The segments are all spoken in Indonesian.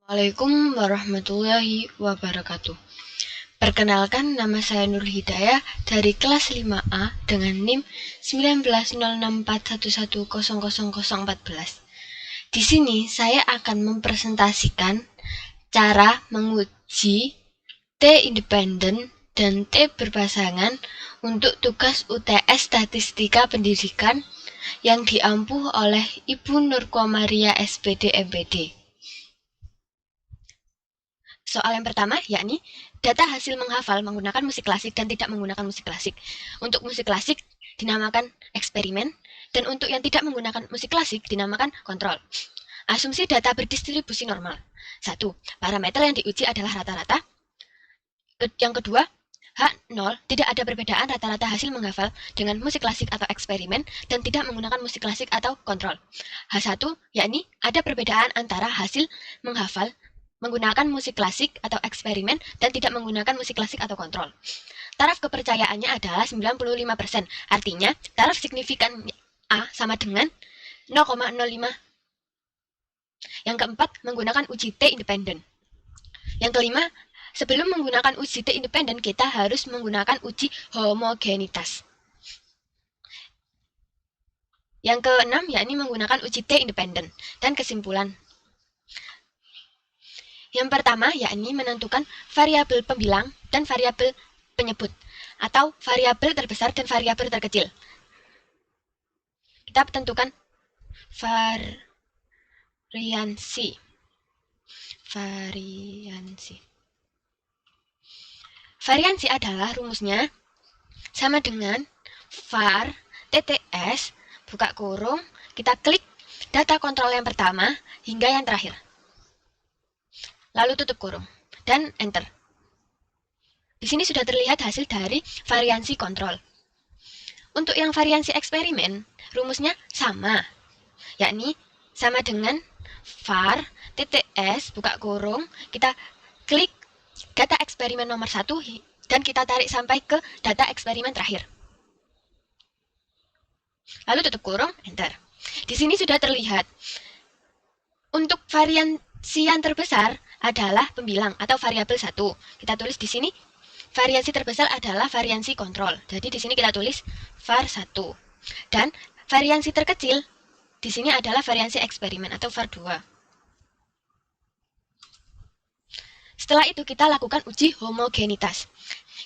Assalamualaikum warahmatullahi wabarakatuh. Perkenalkan, nama saya Nur Hidayah dari kelas 5A dengan NIM 190641100014. Di sini saya akan mempresentasikan cara menguji T independen dan T berpasangan untuk tugas UTS Statistika Pendidikan yang diampuh oleh Ibu Nurkomaria SPD MPD. Soal yang pertama, yakni data hasil menghafal menggunakan musik klasik dan tidak menggunakan musik klasik. Untuk musik klasik dinamakan eksperimen, dan untuk yang tidak menggunakan musik klasik dinamakan kontrol. Asumsi data berdistribusi normal. 1. Parameter yang diuji adalah rata-rata. Yang kedua, H0, tidak ada perbedaan rata-rata hasil menghafal dengan musik klasik atau eksperimen dan tidak menggunakan musik klasik atau kontrol. H1, yakni ada perbedaan antara hasil menghafal menggunakan musik klasik atau eksperimen dan tidak menggunakan musik klasik atau kontrol. Taraf kepercayaannya adalah 95%, artinya taraf signifikan A sama dengan 0,05. Yang keempat, menggunakan uji T independen. Yang kelima, sebelum menggunakan uji T independen, kita harus menggunakan uji homogenitas. Yang keenam, yakni menggunakan uji T independen. Dan kesimpulan. Yang pertama, yakni menentukan variabel pembilang dan variabel penyebut, atau variabel terbesar dan variabel terkecil. Kita tentukan variansi. Variansi adalah rumusnya sama dengan var TTS, buka kurung, kita klik data kontrol yang pertama hingga yang terakhir. Lalu tutup kurung, dan enter. Di sini sudah terlihat hasil dari variansi kontrol. Untuk yang variansi eksperimen, rumusnya sama, yakni sama dengan var TTS, buka kurung, kita klik data eksperimen nomor 1, dan kita tarik sampai ke data eksperimen terakhir. Lalu tutup kurung, enter. Di sini sudah terlihat. Untuk variansi yang terbesar adalah pembilang atau variabel 1. Kita tulis di sini variansi terbesar adalah variansi kontrol. Jadi di sini kita tulis var 1. Dan variansi terkecil di sini adalah variansi eksperimen atau var 2. Setelah itu kita lakukan uji homogenitas,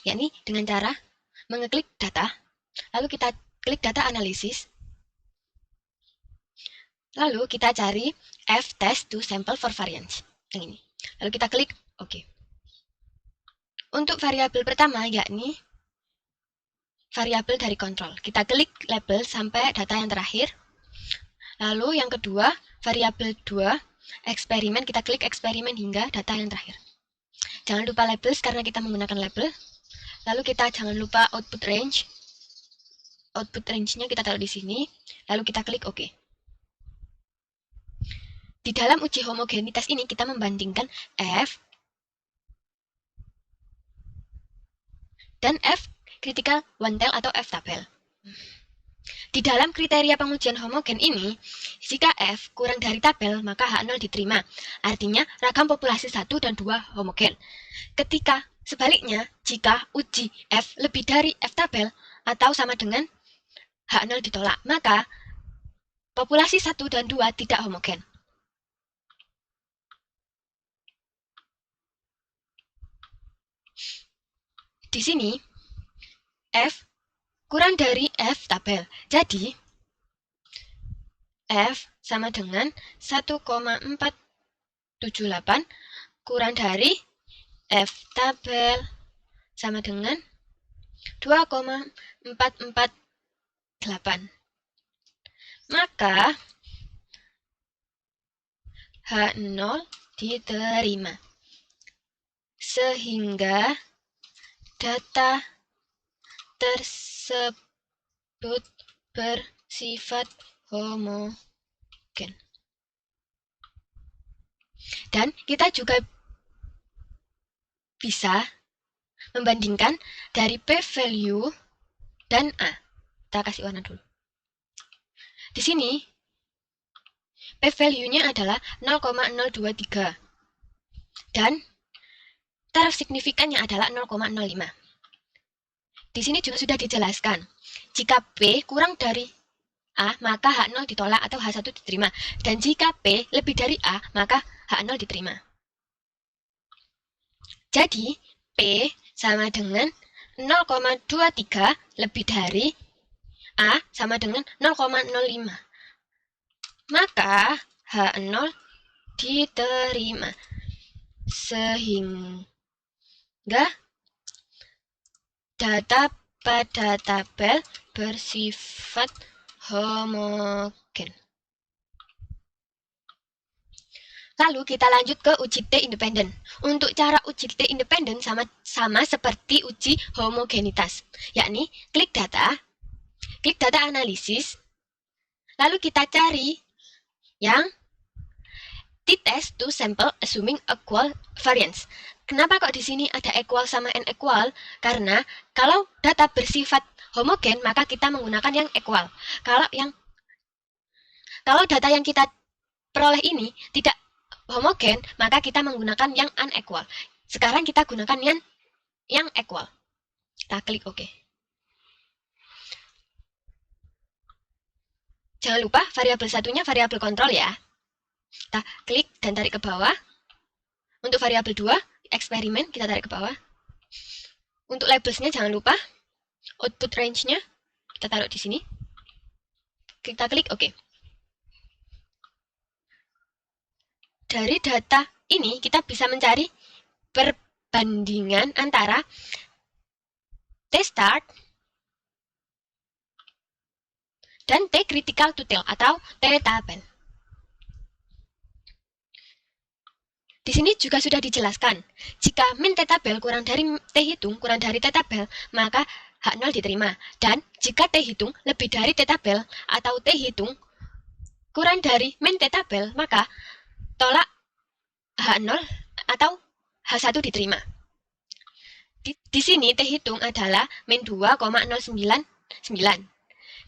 yakni dengan cara mengeklik data, lalu kita klik data analisis, lalu kita cari f-test to sample for variance, yang ini. Lalu kita klik OK. Untuk variabel pertama, yakni variabel dari kontrol. Kita klik label sampai data yang terakhir. Lalu yang kedua, variabel 2, eksperimen. Kita klik eksperimen hingga data yang terakhir. Jangan lupa labels karena kita menggunakan label. Lalu kita jangan lupa output range. Output range-nya kita taruh di sini. Lalu kita klik OK. Di dalam uji homogenitas ini kita membandingkan F dan F critical one tail atau F tabel. Di dalam kriteria pengujian homogen ini, jika F kurang dari tabel, maka H0 diterima. Artinya ragam populasi 1 dan 2 homogen. Ketika sebaliknya, jika uji F lebih dari F tabel atau sama dengan H0 ditolak, maka populasi 1 dan 2 tidak homogen. Di sini, F kurang dari F tabel. Jadi, F sama dengan 1,478 kurang dari F tabel sama dengan 2,448. Maka, H0 diterima. Sehingga data tersebut bersifat homogen. Dan kita juga bisa membandingkan dari p-value dan A. Kita kasih warna dulu. Di sini, p-value-nya adalah 0,023. dan taraf signifikannya adalah 0,05. Di sini juga sudah dijelaskan, jika P kurang dari A, maka H0 ditolak atau H1 diterima. Dan jika P lebih dari A, maka H0 diterima. Jadi, P sama dengan 0,23 lebih dari A sama dengan 0,05. Maka H0 diterima. Sehingga data pada tabel bersifat homogen. Lalu kita lanjut ke uji T independen. Untuk cara uji T independen sama seperti uji homogenitas, yakni klik data analisis, lalu kita cari yang t-test to sample assuming equal variance. Kenapa kok di sini ada equal sama n equal? Karena kalau data bersifat homogen, maka kita menggunakan yang equal. Kalau data yang kita peroleh ini tidak homogen, maka kita menggunakan yang unequal. Sekarang kita gunakan yang equal. Kita klik OK. Jangan lupa variabel satunya variabel kontrol ya. Kita klik dan tarik ke bawah. Untuk variabel 2, eksperimen, kita tarik ke bawah. Untuk labelsnya jangan lupa. Output range-nya kita taruh di sini. Kita klik OK. Dari data ini kita bisa mencari perbandingan antara T-start dan T-critical to tail atau T-tabel. Di sini juga sudah dijelaskan, jika min T-tabel kurang dari T-hitung kurang dari T-tabel, maka H0 diterima. Dan jika T-hitung lebih dari T-tabel atau T-hitung kurang dari min T-tabel, maka tolak H0 atau H1 diterima. Di sini T-hitung adalah min 2,099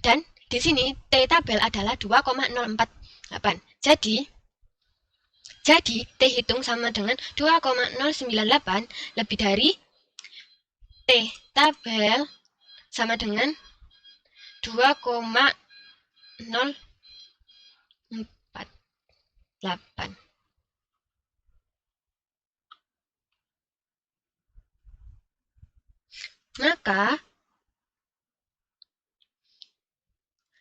dan di sini T-tabel adalah 2,048. Jadi T-hitung sama dengan 2,098 lebih dari T-tabel sama dengan 2,048. Maka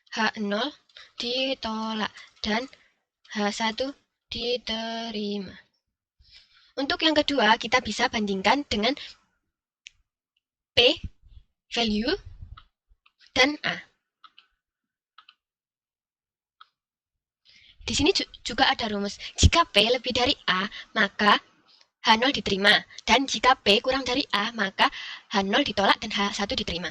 H0 ditolak dan H1 diterima. Untuk yang kedua, kita bisa bandingkan dengan P, value, dan A. Di sini juga ada rumus. Jika P lebih dari A, maka H0 diterima. Dan jika P kurang dari A, maka H0 ditolak dan H1 diterima.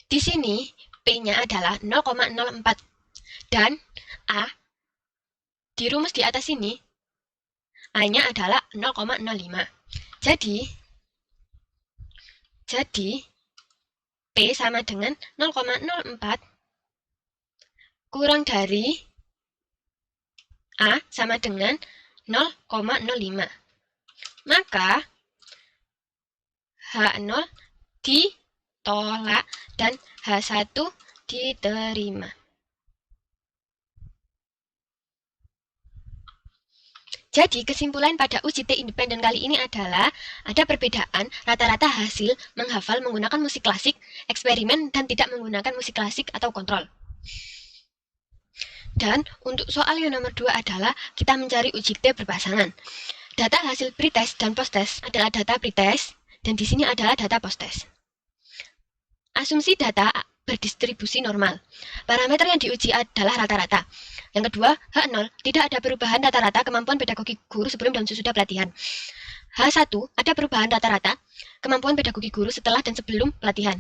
Di sini P-nya adalah 0,04 dan A di rumus di atas ini A-nya adalah 0,05. Jadi P sama dengan 0,04 kurang dari A sama dengan 0,05. Maka H0 ditolak dan H1 diterima. Jadi kesimpulan pada uji T independen kali ini adalah ada perbedaan rata-rata hasil menghafal menggunakan musik klasik, eksperimen, dan tidak menggunakan musik klasik atau kontrol. Dan untuk soal yang nomor 2 adalah kita mencari uji T berpasangan. Data hasil pretest dan posttest adalah data pretest dan di sini adalah data posttest. Asumsi data berdistribusi normal. Parameter yang diuji adalah rata-rata. Yang kedua, H0, tidak ada perubahan rata-rata kemampuan pedagogi guru sebelum dan sesudah pelatihan. H1, ada perubahan rata-rata kemampuan pedagogi guru setelah dan sebelum pelatihan.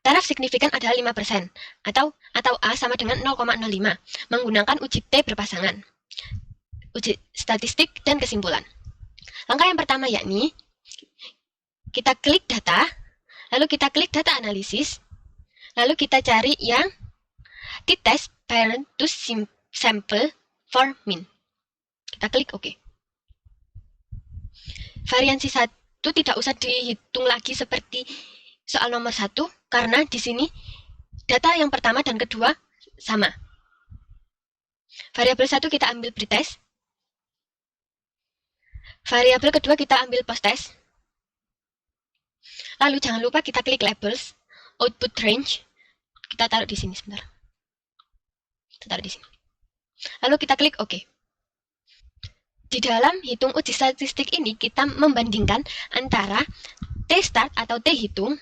Taraf signifikan adalah 5%, atau A sama dengan 0,05, menggunakan uji T berpasangan. Uji statistik dan kesimpulan. Langkah yang pertama yakni, kita klik data, lalu kita klik data analisis, lalu kita cari yang t-test parent to sample for min. Kita klik OK. variansi 1 tidak usah dihitung lagi seperti soal nomor 1, karena di sini data yang pertama dan kedua sama. Variabel 1 kita ambil pretest. Variabel kedua kita ambil posttest. Lalu jangan lupa kita klik labels, output range. Kita taruh di sini sebentar. Kita taruh di sini. Lalu kita klik OK. Di dalam hitung uji statistik ini kita membandingkan antara T-start atau T-hitung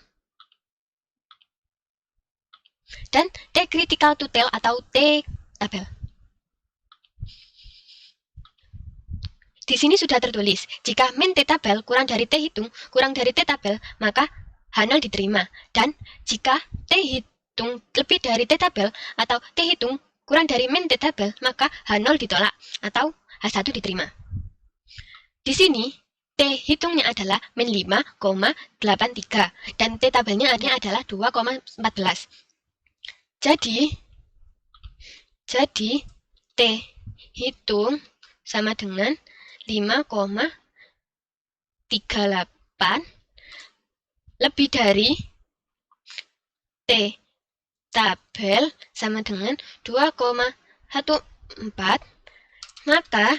dan T-critical to tail atau T-tabel. Di sini sudah tertulis, jika min T-tabel kurang dari T-hitung kurang dari T-tabel, maka H0 diterima. Dan jika T-hitung lebih dari T-tabel atau T-hitung kurang dari min T-tabel, maka H0 ditolak atau H1 diterima. Di sini, T-hitungnya adalah min 5,83 dan T-tabelnya adalah 2,14. Jadi T-hitung sama dengan 5,38 lebih dari T-tabel sama dengan 2,14, maka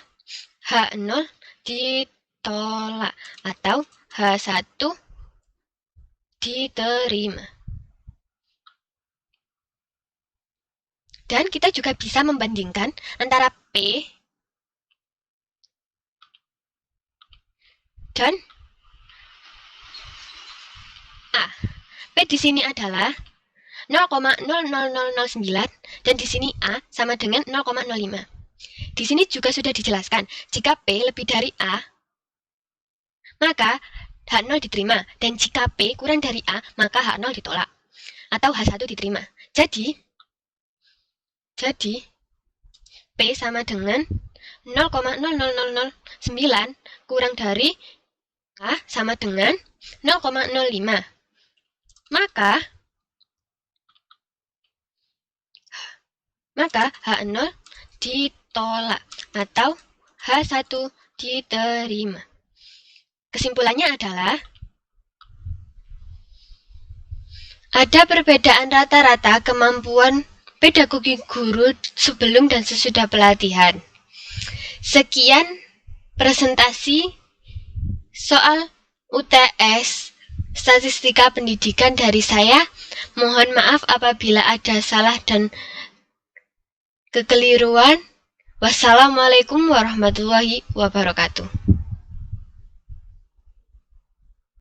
H0 ditolak atau H1 diterima. Dan kita juga bisa membandingkan antara P dan A. P di sini adalah 0,00009 dan di sini A sama dengan 0,05. Di sini juga sudah dijelaskan, jika P lebih dari A, maka H0 diterima, dan jika P kurang dari A, maka H0 ditolak, atau H1 diterima. Jadi P sama dengan 0,00009 kurang dari A sama dengan 0,05. Maka H0 ditolak atau H1 diterima. Kesimpulannya adalah ada perbedaan rata-rata kemampuan pedagogi guru sebelum dan sesudah pelatihan. Sekian presentasi soal UTS Statistika Pendidikan dari saya. Mohon maaf apabila ada salah dan kekeliruan. Wassalamualaikum warahmatullahi wabarakatuh.